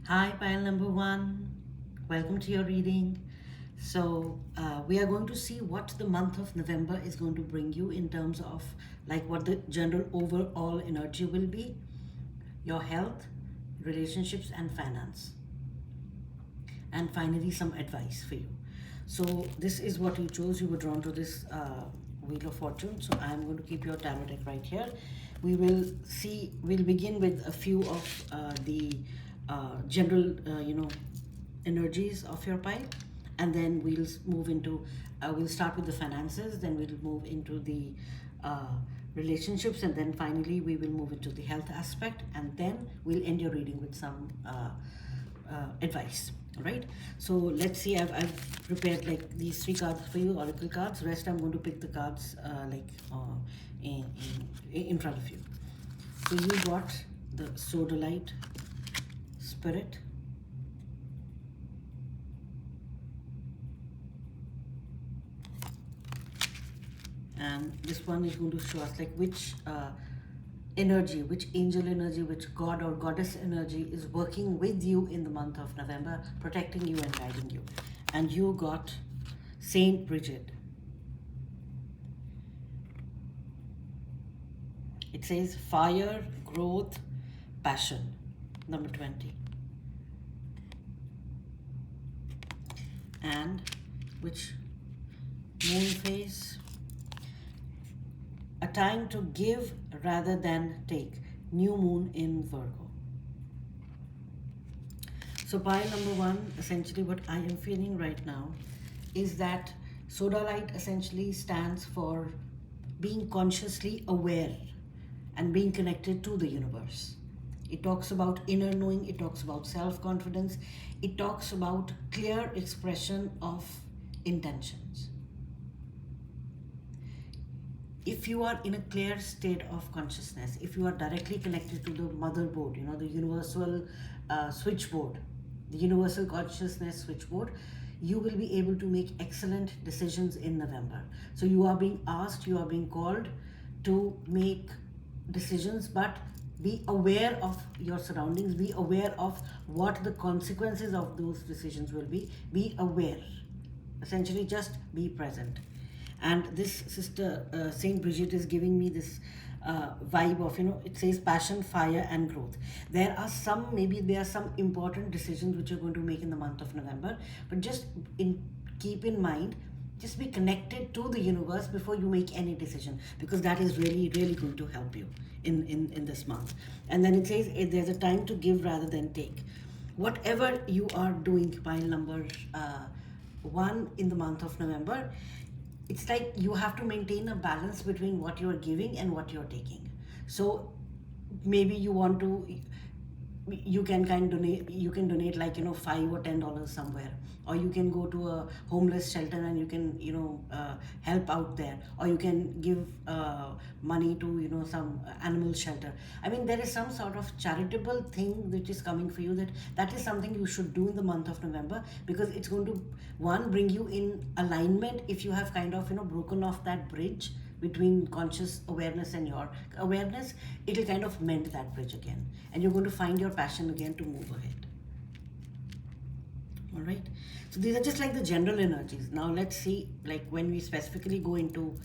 Hi, pile number one. Welcome to your reading. We are going to see what the month of November is going to bring you in terms of like what the general overall energy will be, your health, relationships, and finance. And finally, some advice for you. So, this is what you chose. You were drawn to this Wheel of Fortune. So, I'm going to keep your tarot deck right here. We'll begin with a few of the general, energies of your pile. And then we'll start with the finances, then we'll move into the uh, relationships, and then finally we will move into the health aspect, and then we'll end your reading with some advice. All right, so let's see. I've prepared like these three cards for you, oracle cards. Rest I'm going to pick the cards in, in front of you. So you got the sodalite spirit, and this one is going to show us like which energy, which angel energy, which god or goddess energy is working with you in the month of November, protecting you and guiding you. And you got Saint Bridget. It says fire, growth, passion, number 20. And which moon phase? A time to give rather than take, new moon in Virgo. So pile number one, essentially what I am feeling right now is that sodalite essentially stands for being consciously aware and being connected to the universe. It talks about inner knowing, it talks about self-confidence, it talks about clear expression of intentions. If you are in a clear state of consciousness, if you are directly connected to the motherboard, the universal switchboard, the universal consciousness switchboard, you will be able to make excellent decisions in November. So you are being asked, you are being called to make decisions, but be aware of your surroundings, be aware of what the consequences of those decisions will be aware. Essentially, just be present. And this sister Saint Bridget is giving me this vibe of, it says passion, fire, and growth. Maybe there are some important decisions which you're going to make in the month of November, but keep in mind, just be connected to the universe before you make any decision, because that is really, really going to help you in this month. And then it says there's a time to give rather than take. Whatever you are doing, pile number one, in the month of November, it's like you have to maintain a balance between what you're giving and what you're taking. So maybe you can donate like $5 or $10 somewhere, or you can go to a homeless shelter and you can help out there, or you can give money to some animal shelter. I mean, there is some sort of charitable thing which is coming for you, that is something you should do in the month of November, because it's going to bring you in alignment. If you have kind of broken off that bridge between conscious awareness and your awareness, it will kind of mend that bridge again, and you're going to find your passion again to move ahead. All right, so these are just like the general energies. Now let's see, like when we specifically go into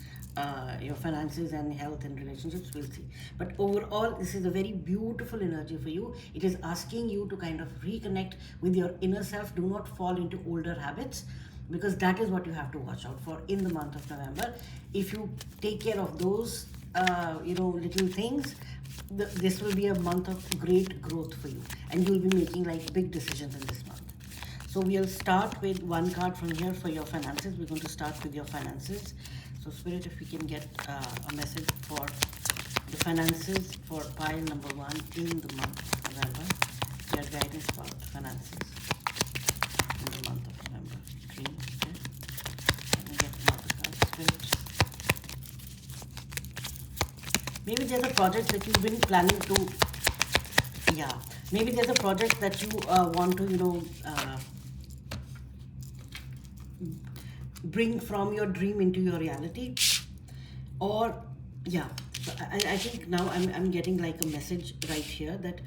your finances and health and relationships, we'll see. But overall, this is a very beautiful energy for you. It is asking you to kind of reconnect with your inner self. Do not fall into older habits, because that is what you have to watch out for in the month of November. If you take care of those little things, this will be a month of great growth for you, and you will be making like big decisions in this month. So we'll start with one card from here for your finances. We're going to start with your finances. So Spirit, if we can get a message for the finances for pile number one in the month of November. Your guidance for finances in the month of November. Dream, okay? Let me get another card, Spirit. Maybe there's a project that you've been planning to, maybe there's a project that you want to, bring from your dream into your reality. Or so I think now I'm getting like a message right here that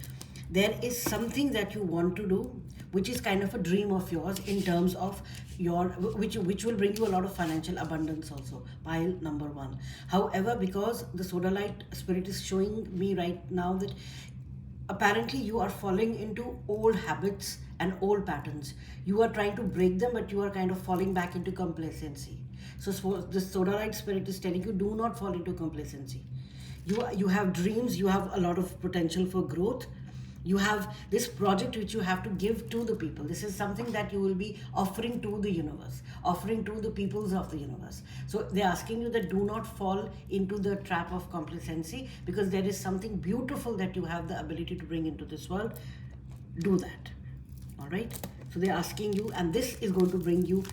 there is something that you want to do, which is kind of a dream of yours in terms of your, which will bring you a lot of financial abundance also, pile number 1. However, because the Sodalite spirit is showing me right now that apparently you are falling into old habits and old patterns. You are trying to break them, but you are kind of falling back into complacency. So the Sodalite spirit is telling you, do not fall into complacency. You have dreams, you have a lot of potential for growth. You have this project which you have to give to the people. This is something that you will be offering to the universe, offering to the peoples of the universe. So they're asking you that do not fall into the trap of complacency, because there is something beautiful that you have the ability to bring into this world. Do that. All right. So they're asking you, and this is going to bring you,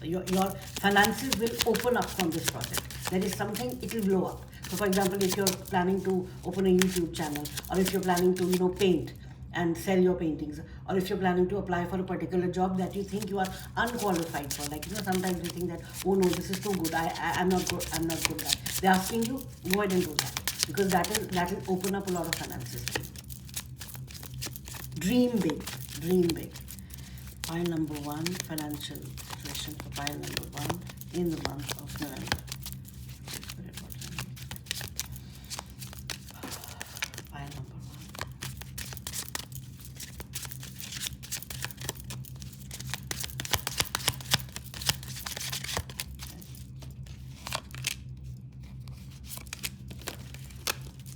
your finances will open up from this project. There is something, it will blow up. So for example, if you're planning to open a YouTube channel, or if you're planning to, paint and sell your paintings, or if you're planning to apply for a particular job that you think you are unqualified for, like, sometimes you think that, oh no, this is too good, I'm not good at that. They're asking you, go ahead and do that, because that will open up a lot of finances. Dream big, dream big. Pile number 1, financial situation for pile number 1 in the month of November. Pile number 1.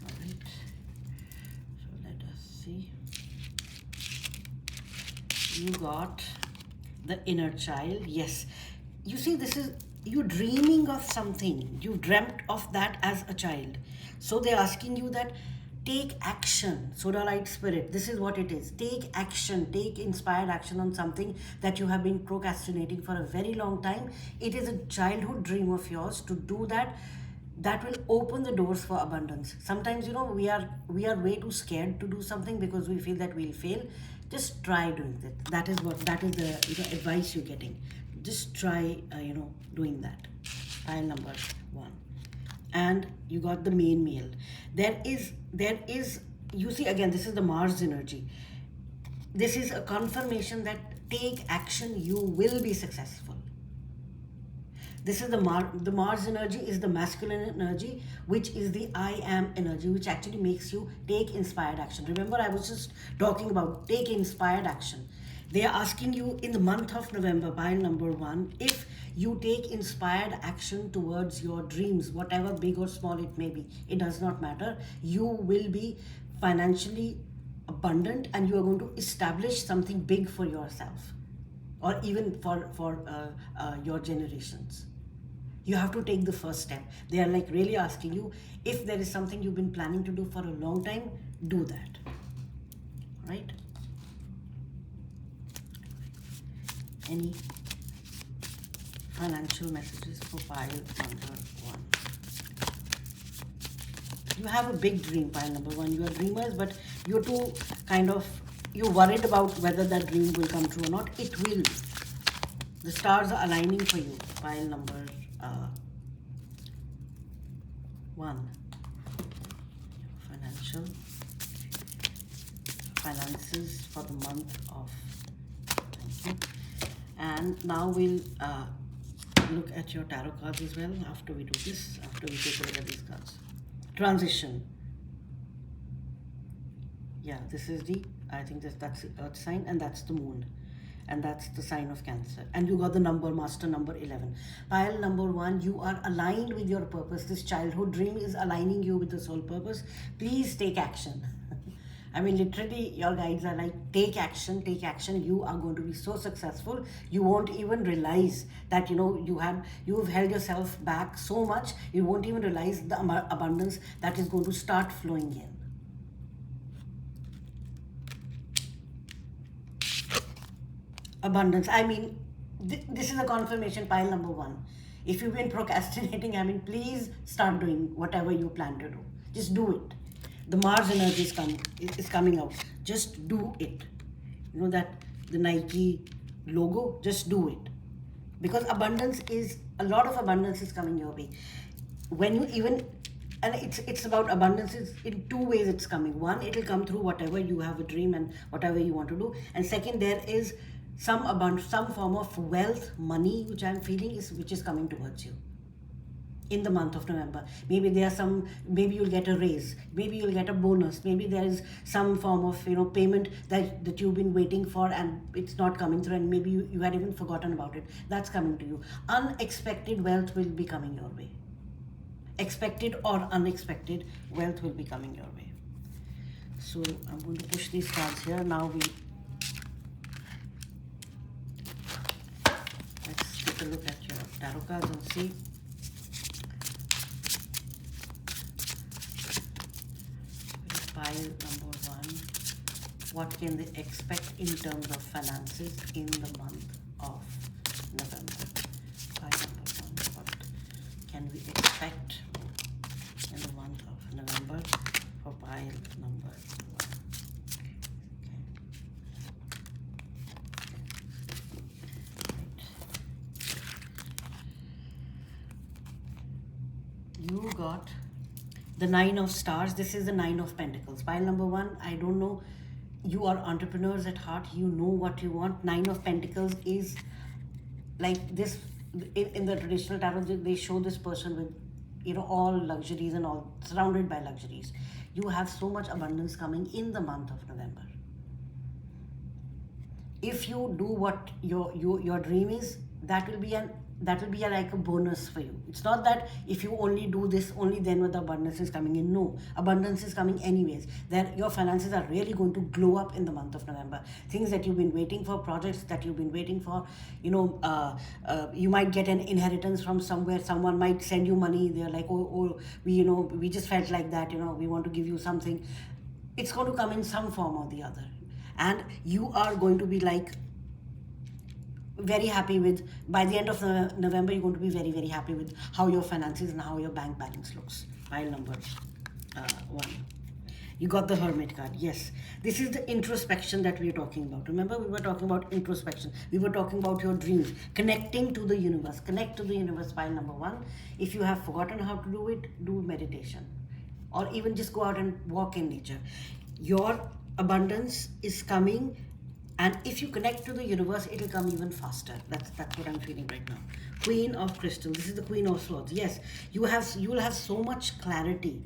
All right. So let us see. You got the inner child. Yes, you see, this is you dreaming of something. You dreamt of that as a child. So they're asking you that take action. Sodalite spirit, this is what it is. Take action, take inspired action on something that you have been procrastinating for a very long time. It is a childhood dream of yours. To do that, that will open the doors for abundance. Sometimes, we are way too scared to do something because we feel that we'll fail. Just try doing it. That is the advice you're getting. Just try doing that. Pile number 1. And you got the main male. There is you see, again, this is the Mars energy. This is a confirmation that take action, you will be successful. This is the Mars energy is the masculine energy, which is the I am energy, which actually makes you take inspired action. Remember, I was just talking about take inspired action. They are asking you in the month of November, pile number 1, if you take inspired action towards your dreams, whatever big or small it may be, it does not matter. You will be financially abundant, and you are going to establish something big for yourself, or even for your generations. You have to take the first step. They are like really asking you, if there is something you've been planning to do for a long time, do that. Right? Any financial messages for pile number 1? You have a big dream, pile number 1. You are dreamers, but you're too you're worried about whether that dream will come true or not. It will. The stars are aligning for you, pile number 1. Finances for the month of. Thank you. And now we'll look at your tarot cards as well after we do this, after we take a look at these cards. Transition. Yeah, this is I think that's the earth sign, and that's the moon. And that's the sign of Cancer. And you got the number, master number 11. Pile number 1, you are aligned with your purpose. This childhood dream is aligning you with the soul purpose. Please take action. I mean, literally, your guides are like, take action, take action. You are going to be so successful. You won't even realize that, you've held yourself back so much. You won't even realize the abundance that is going to start flowing in. Abundance. I mean, this is a confirmation, pile number 1. If you've been procrastinating, I mean, please start doing whatever you plan to do. Just do it. The Mars energy is coming out. Just do it. You know that the Nike logo, just do it. Because a lot of abundance is coming your way. When you and it's about abundance. It's in two ways it's coming. One, it'll come through whatever you have a dream and whatever you want to do. And second, there is some abundance, some form of wealth, money, which I'm feeling is which is coming towards you in the month of November. Maybe there are some, maybe you'll get a raise, maybe you'll get a bonus, maybe there is some form of payment that you've been waiting for and it's not coming through, and maybe you had even forgotten about it. That's coming to you. Unexpected wealth will be coming your way. Expected or unexpected wealth will be coming your way. So I'm going to push these cards here. Now let's take a look at your tarot cards and see. Pile number one, what can they expect in terms of finances in the month of November? Pile number one, what can we expect in the month of November for pile number one? Okay. You got the Nine of Stars. This is the Nine of Pentacles. Pile number one, I don't know, you are entrepreneurs at heart, you know what you want. Nine of Pentacles is like this. In the traditional tarot, they show this person with all luxuries and all, surrounded by luxuries. You have so much abundance coming in the month of November. If you do what your dream is, that will be like a bonus for you. It's not that if you only do this, only then when the abundance is coming in. No, abundance is coming anyways. Then your finances are really going to glow up in the month of November. Things that you've been waiting for, projects that you've been waiting for, you might get an inheritance from somewhere. Someone might send you money. They're like, we just felt like that, we want to give you something. It's going to come in some form or the other. And you are going to be like very happy with, by the end of November, you're going to be very, very happy with how your finances and how your bank balance looks. Pile number one. You got the Hermit card. Yes, this is the introspection that we're talking about. Remember, we were talking about introspection. We were talking about your dreams, connecting to the universe. Connect to the universe, pile number one. If you have forgotten how to do it, do meditation. Or even just go out and walk in nature. Your abundance is coming. And if you connect to the universe, it'll come even faster. That's what I'm feeling right now. Queen of Crystal. This is the Queen of Swords. Yes, you will have so much clarity.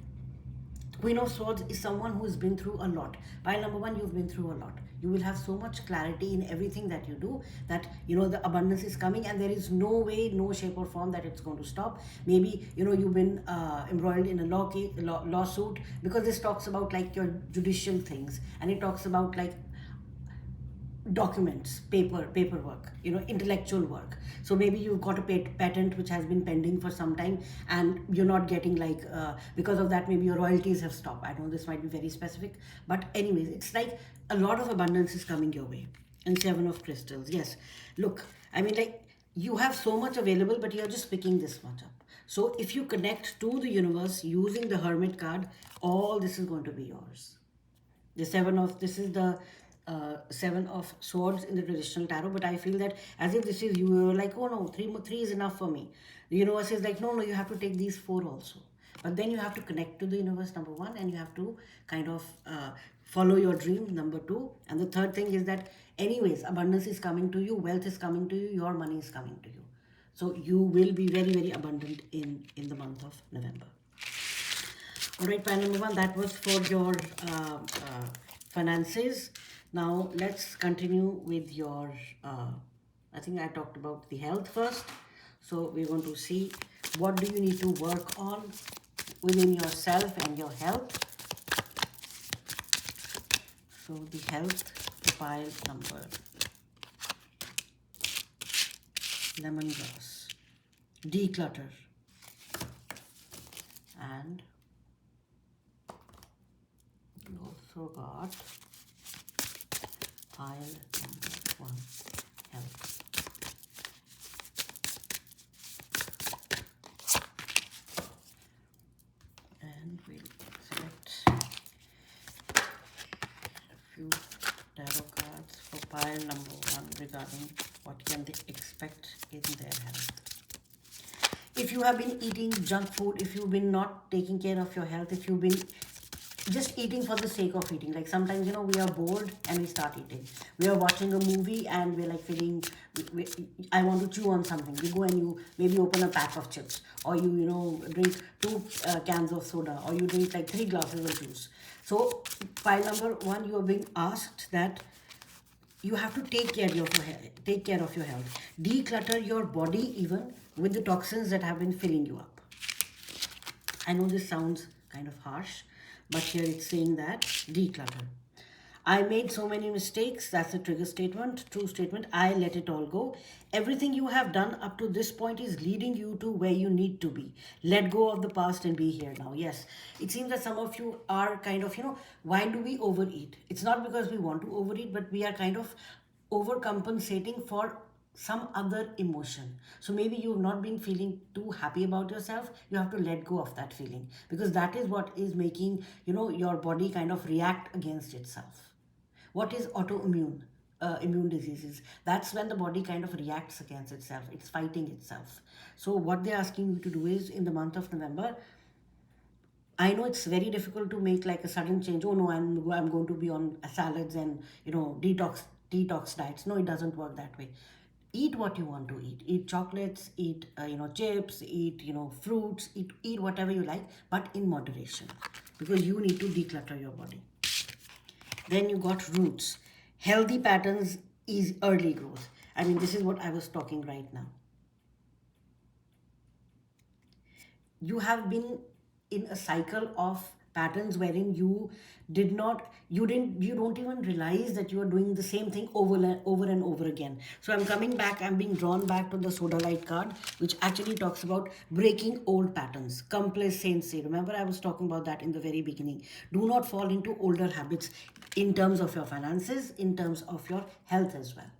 Queen of Swords is someone who has been through a lot. Pile number one, you've been through a lot. You will have so much clarity in everything that you do that, the abundance is coming and there is no way, no shape or form that it's going to stop. Maybe, you've been embroiled in a lawsuit, because this talks about like your judicial things, and it talks about like documents, paperwork, intellectual work. So maybe you've got a patent which has been pending for some time and you're not getting because of that, maybe your royalties have stopped. I know this might be very specific, but anyways, it's like a lot of abundance is coming your way. And Seven of Crystals. Yes, look, I mean, like, you have so much available, but you're just picking this much up. So if you connect to the universe using the Hermit card, all this is going to be yours. This is the Seven of Swords in the traditional tarot, but I feel that as if this is you, you're like, oh no, three is enough for me. The universe is like, no, you have to take these four also. But then you have to connect to the universe, number one, and you have to kind of follow your dream, number two. And the third thing is that anyways, abundance is coming to you, wealth is coming to you, your money is coming to you. So you will be very, very abundant in the month of November. All right, pile number one, that was for your finances. Now let's continue with your, I think I talked about the health first. So we're going to see what do you need to work on within yourself and your health. So the health, pile number, lemongrass, declutter, and we also got pile number one, health. And we'll select a few tarot cards for pile number one regarding what can they expect in their health. If you have been eating junk food, if you've been not taking care of your health, if you've been just eating for the sake of eating, like sometimes we are bored and we start eating. We are watching a movie and we're like feeling, I want to chew on something. You go and you maybe open a pack of chips, or drink two cans of soda, or you drink like 3 glasses of juice. So pile number one, you are being asked that you have to take care of your health. Declutter your body even with the toxins that have been filling you up. I know this sounds kind of harsh, but here it's saying that declutter. I made so many mistakes. That's a trigger statement, true statement. I let it all go. Everything you have done up to this point is leading you to where you need to be. Let go of the past and be here now. Yes, it seems that some of you are kind of, why do we overeat? It's not because we want to overeat, but we are kind of overcompensating for some other emotion. So maybe you've not been feeling too happy about yourself. You have to let go of that feeling, because that is what is making your body kind of react against itself. What is autoimmune immune diseases? That's when the body kind of reacts against itself. It's fighting itself. So what they're asking you to do is, in the month of November, I know it's very difficult to make like a sudden change. Oh no, I'm going to be on salads and detox diets. No, it doesn't work that way. Eat what you want to eat. Eat chocolates. Eat chips. Eat fruits. Eat whatever you like, but in moderation, because you need to declutter your body. Then you got roots. Healthy patterns is early growth. I mean, this is what I was talking right now. You have been in a cycle of patterns wherein you don't even realize that you are doing the same thing over and over again. So I'm being drawn back to the Sodalite card, which actually talks about breaking old patterns, complacency. Remember, I was talking about that in the very beginning. Do not fall into older habits, in terms of your finances, in terms of your health as well.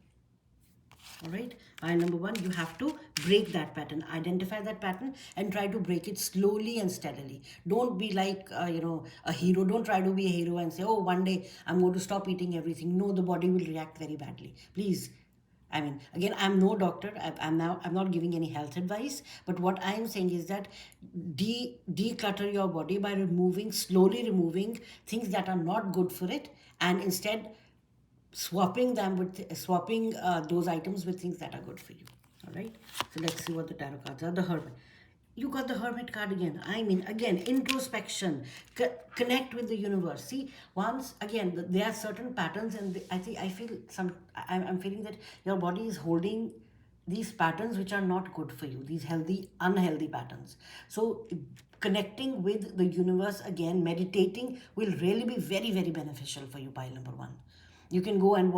All right, number one, you have to break that pattern, identify that pattern, and try to break it slowly and steadily. Don't be like a hero. Don't try to be a hero and say, oh, one day I'm going to stop eating everything. No, the body will react very badly. Please, I mean, again, I'm no doctor. I'm not giving any health advice. But what I'm saying is that declutter your body by slowly removing things that are not good for it, and instead swapping those items with things that are good for you. All right, so let's see what the tarot cards are. The Hermit. You got the Hermit card again. I mean, again, introspection, connect with the universe. See, once again, there are certain patterns, and I'm feeling that your body is holding these patterns which are not good for you, these unhealthy patterns. So connecting with the universe again, meditating, will really be very, very beneficial for you. Pile number one. You can go and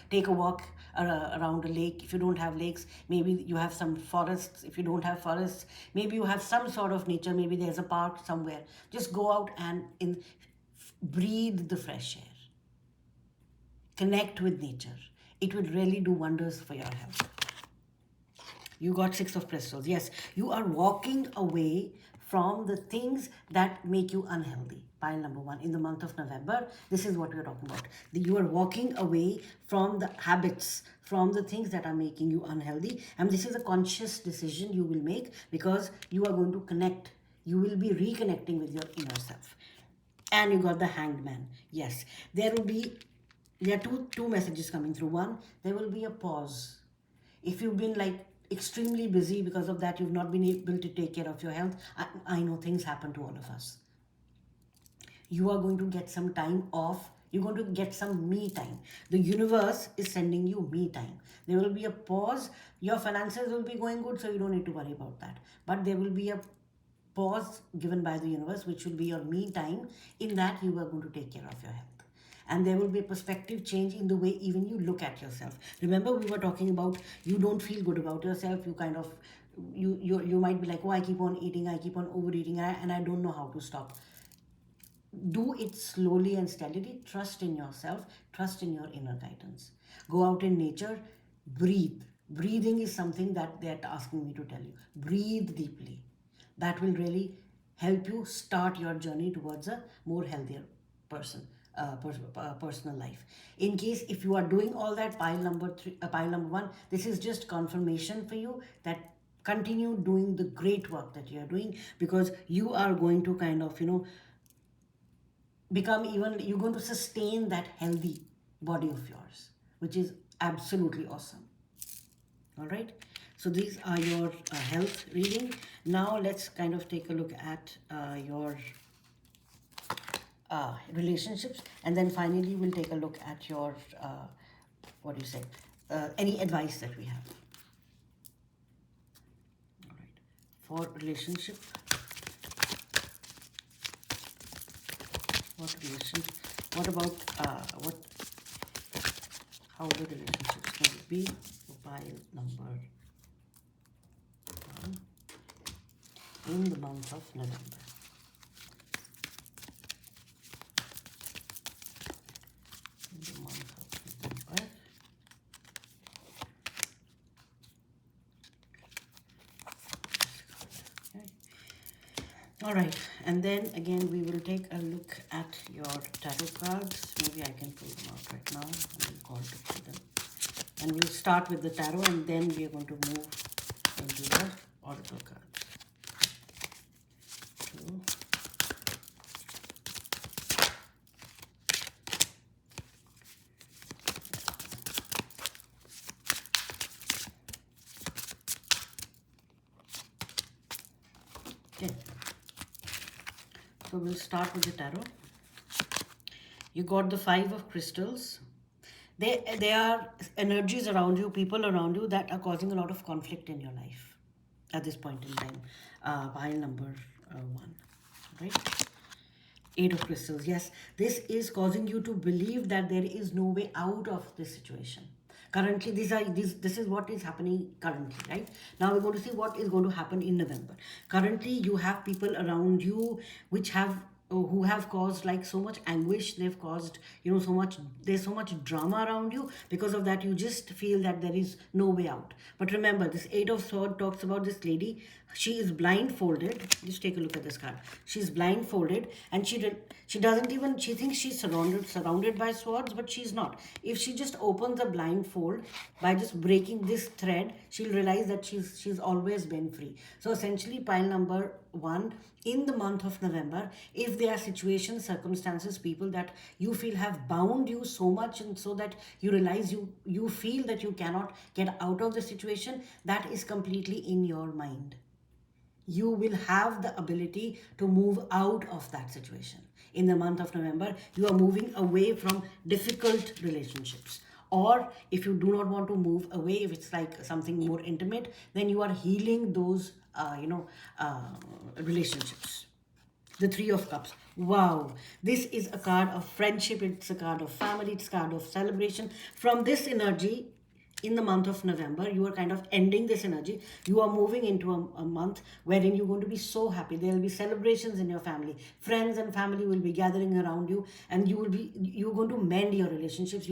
take a walk around a lake. If you don't have lakes, maybe you have some forests. If you don't have forests, maybe you have some sort of nature. Maybe there's a park somewhere. Just go out and breathe the fresh air. Connect with nature. It will really do wonders for your health. You got Six of Crystals. Yes, you are walking away from the things that make you unhealthy. Pile number one, in the month of November, this is what we're talking about. You are walking away from the habits, from the things that are making you unhealthy. And this is a conscious decision you will make, because you are going to connect. You will be reconnecting with your inner self. And you got the Hanged Man. Yes, there are two messages coming through. One, there will be a pause. If you've been like extremely busy, because of that you've not been able to take care of your health, I know things happen to all of us. You are going to get some time off. You're going to get some me time. The universe is sending you me time. There will be a pause. Your finances will be going good, so you don't need to worry about that. But there will be a pause given by the universe, which will be your me time. In that, you are going to take care of your health. And there will be a perspective change in the way even you look at yourself. Remember, we were talking about, you don't feel good about yourself. You kind of, you might be like, oh, I keep on eating, I keep on overeating, and I don't know how to stop. Do it slowly and steadily. Trust in yourself. Trust in your inner guidance. Go out in nature. Breathe. Breathing is something that they're asking me to tell you. Breathe deeply. That will really help you start your journey towards a more healthier personal life. In case if you are doing all that, pile number one, this is just confirmation for you that Continue doing the great work that you are doing, because you are going to kind of, become even, you're going to sustain that healthy body of yours, which is absolutely awesome. All right. So these are your health reading. Now let's kind of take a look at your relationships, and then finally we'll take a look at your what do you say, any advice that we have. All right. For relationship, what about what how the relationships going to be for pile number 1 in the month of November. In the month of November. Okay. All right, and then again we will take a look at your tarot cards. Maybe I can pull them out right now. I will call to pull them. And we'll start with the tarot, and then we are going to move into the oracle cards. 2. Okay. So we'll start with the tarot. You got the 5 of crystals. They are energies around you, people around you that are causing a lot of conflict in your life at this point in time. Pile number 1, right? 8 of crystals. Yes, this is causing you to believe that there is no way out of this situation. Currently, this is what is happening currently, right? Now we're going to see what is going to happen in November. Currently, you have people around you which have who have caused like so much anguish. They've caused, so much, there's so much drama around you. Because of that, you just feel that there is no way out. But remember, this 8 of Swords talks about this lady. She is blindfolded. Just take a look at this card. She's blindfolded, and she doesn't even, she thinks she's surrounded by swords, but she's not. If she just opens the blindfold by just breaking this thread, she'll realize that she's always been free. So essentially, pile number 1, in the month of November, if there are situations, circumstances, people that you feel have bound you so much, and so that you realize you feel that you cannot get out of the situation, that is completely in your mind. You will have the ability to move out of that situation. In the month of November, you are moving away from difficult relationships. Or if you do not want to move away, if it's like something more intimate, then you are healing those, relationships. The 3 of Cups. Wow. This is a card of friendship. It's a card of family. It's a card of celebration. From this energy, in the month of November, you are kind of ending this energy. You are moving into a month wherein you're going to be so happy. There will be celebrations in your family. Friends and family will be gathering around you, and you're going to mend your relationships.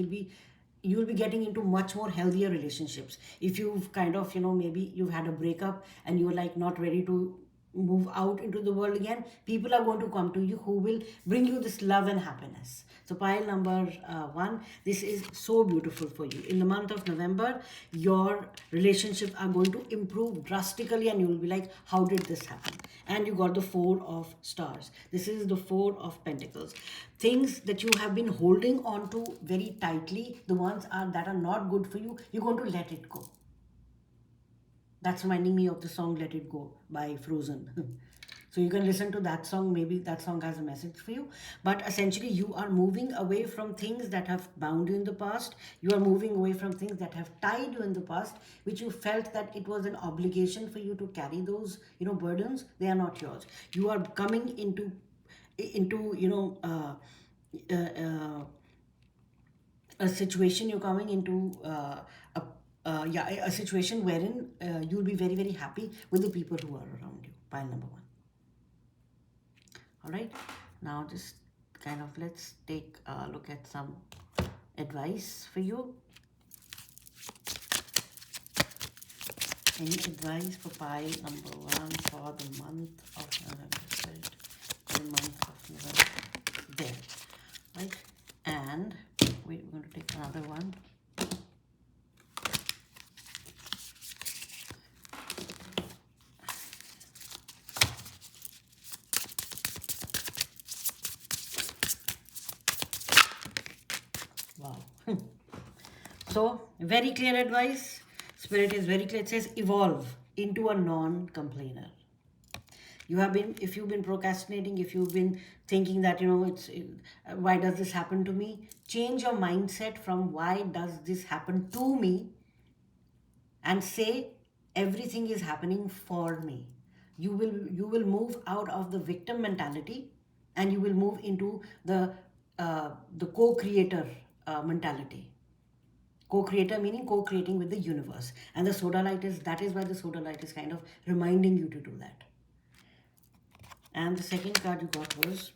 You'll be getting into much more healthier relationships. If you've kind of, maybe you've had a breakup and you're like not ready to move out into the world again, people are going to come to you who will bring you this love and happiness. So pile number 1, this is so beautiful for you. In the month of November, your relationships are going to improve drastically, and you will be like, how did this happen? And you got the 4 of Stars. This is the 4 of Pentacles. Things that you have been holding on to very tightly, the ones that are not good for you, you're going to let it go. That's reminding me of the song Let It Go by Frozen. So you can listen to that song. Maybe that song has a message for you. But essentially, you are moving away from things that have bound you in the past. You are moving away from things that have tied you in the past, which you felt that it was an obligation for you to carry those, burdens. They are not yours. You are coming into a situation. You're coming into a situation wherein you'll be very, very happy with the people who are around you. Pile number 1. All right. Now just kind of let's take a look at some advice for you. Any advice for pile number 1 for the month of November? Right? For the month of November. There. Right. And we're going to take another one. So, very clear advice. Spirit is very clear. It says evolve into a non-complainer. You have been, if you've been procrastinating, if you've been thinking that, why does this happen to me? Change your mindset from why does this happen to me and say everything is happening for me. You will move out of the victim mentality and you will move into the co-creator mentality. Co-creator meaning co-creating with the universe. And the soda light is, that is why the soda light is kind of reminding you to do that. And the second card you got was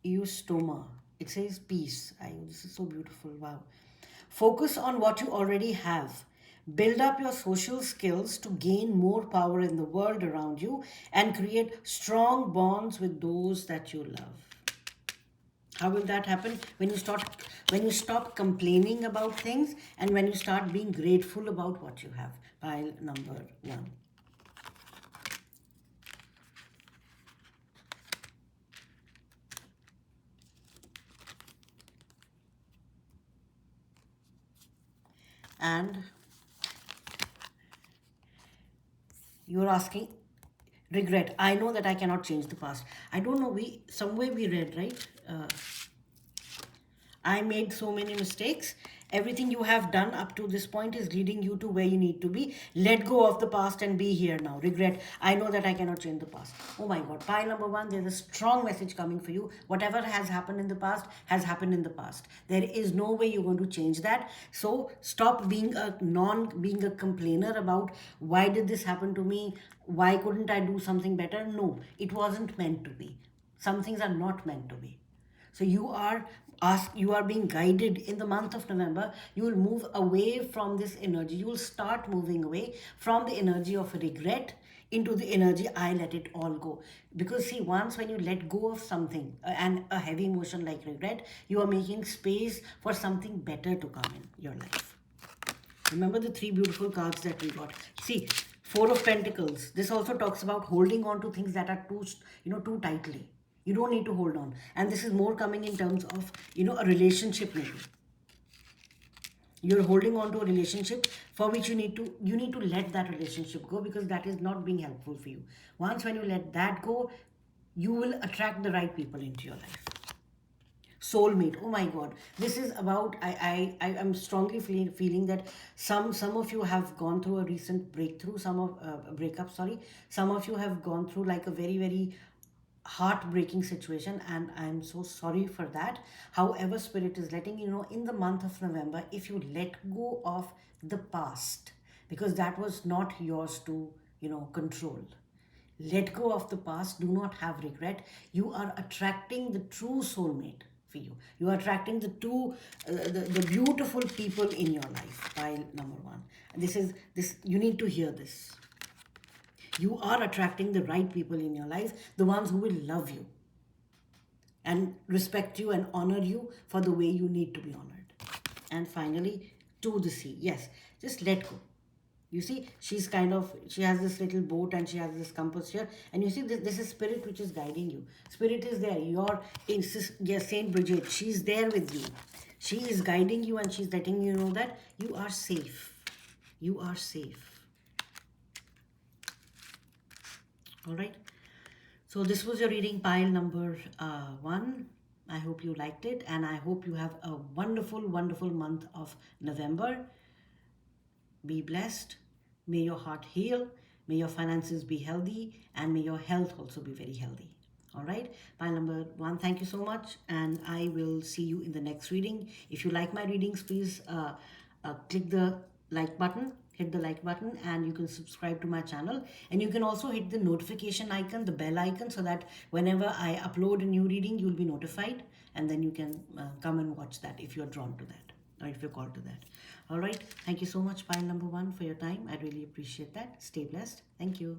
Eustoma. It says peace. This is so beautiful. Wow. Focus on what you already have. Build up your social skills to gain more power in the world around you and create strong bonds with those that you love. How will that happen? When you stop complaining about things and when you start being grateful about what you have. Pile number 1. And you're asking regret. I know that I cannot change the past. I don't know, somewhere we read, right? I made so many mistakes. Everything you have done up to this point is leading you to where you need to be. Let go of the past and be here now. Regret. I know that I cannot change the past. Oh my God. Pile number 1, there's a strong message coming for you. Whatever has happened in the past has happened in the past. There is no way you're going to change that. So stop being a complainer about why did this happen to me? Why couldn't I do something better? No, it wasn't meant to be. Some things are not meant to be. So you are being guided in the month of November. You will move away from this energy. You will start moving away from the energy of regret into the energy, I let it all go. Because see, once when you let go of something and a heavy emotion like regret, you are making space for something better to come in your life. Remember the 3 beautiful cards that we got. See, 4 of Pentacles. This also talks about holding on to things that are too tightly. You don't need to hold on. And this is more coming in terms of, a relationship maybe. You're holding on to a relationship for which you need to let that relationship go because that is not being helpful for you. Once when you let that go, you will attract the right people into your life. Soulmate. Oh my God, this is about, I am strongly feeling that some of you have gone through a recent breakthrough, breakup, sorry. Some of you have gone through like a very, very heartbreaking situation, and I'm so sorry for that. However, Spirit is letting you know in the month of November, if you let go of the past, because that was not yours to control. Let go of the past. Do not have regret. You are attracting the true soulmate for you. You are attracting the beautiful people in your life. Pile number 1. This you need to hear this. You are attracting the right people in your life, the ones who will love you and respect you and honor you for the way you need to be honored. And finally, to the sea. Yes, just let go. You see, she has this little boat and she has this compass here. And you see, this is Spirit which is guiding you. Spirit is there. Yes, Saint Bridget, she's there with you. She is guiding you and she's letting you know that you are safe. You are safe. All right. So this was your reading, pile number 1. I hope you liked it and I hope you have a wonderful, wonderful month of November. Be blessed. May your heart heal. May your finances be healthy and may your health also be very healthy. All right. Pile number 1, thank you so much. And I will see you in the next reading. If you like my readings, please click the like button. Hit the like button and you can subscribe to my channel, and you can also hit the notification icon, the bell icon, so that whenever I upload a new reading you'll be notified, and then you can come and watch that if you're drawn to that or if you're called to that. All right, thank you so much, pile number 1, for your time. I really appreciate that. Stay blessed. Thank you.